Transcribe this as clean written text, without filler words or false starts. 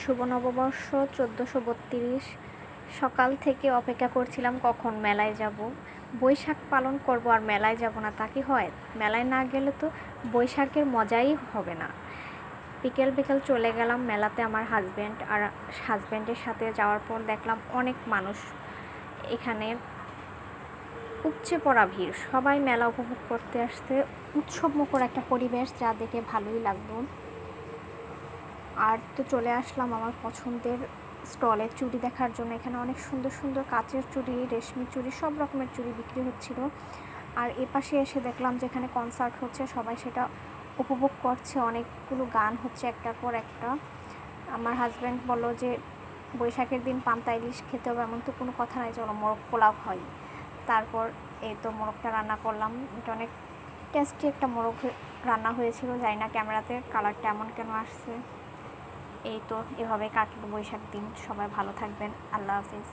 শুভ নববর্ষ 1432। সকাল থেকে অপেক্ষা করছিলাম কখন মেলায় যাব। বৈশাখ পালন করব আর মেলায় যাব না, তা কি হয়? মেলায় না গেলে তো বৈশাখের মজাই হবে না। বিকেল বিকেল চলে গেলাম মেলাতে আমার হাজব্যান্ডের সাথে। যাওয়ার পর দেখলাম অনেক মানুষ এখানে, উপচে পড়া ভিড়, সবাই মেলা উপভোগ করতে আসছে। উৎসবমুখর একটা পরিবেশ, যা দেখে ভালোই লাগলো। আর তো চলে আসলাম আমার পছন্দের স্টলে চুড়ি দেখার জন্য। এখানে অনেক সুন্দর সুন্দর কাচের চুড়ি, রেশমি চুড়ি, সব রকমের চুড়ি বিক্রি হচ্ছিল। আর এপাশে এসে দেখলাম যে এখানে কনসার্ট হচ্ছে, সবাই সেটা উপভোগ করছে। অনেকগুলো গান হচ্ছে একটার পর একটা। আমার হাজব্যান্ড বলল যে বৈশাখের দিন পান্তা ইলিশ খেতে হবে, এমন তো কোনো কথা নাই, চলো মোরগ পোলাও হয়। তারপর এই তো মোরগটা রান্না করলাম। এটা অনেক টেস্টি একটা মোরগ রান্না হয়েছিল। জানি না ক্যামেরাতে কালারটা এমন কেন আসছে। এই তো এভাবে কাটলো বৈশাখ দিন। সবাই ভালো থাকবেন। আল্লাহ হাফিজ।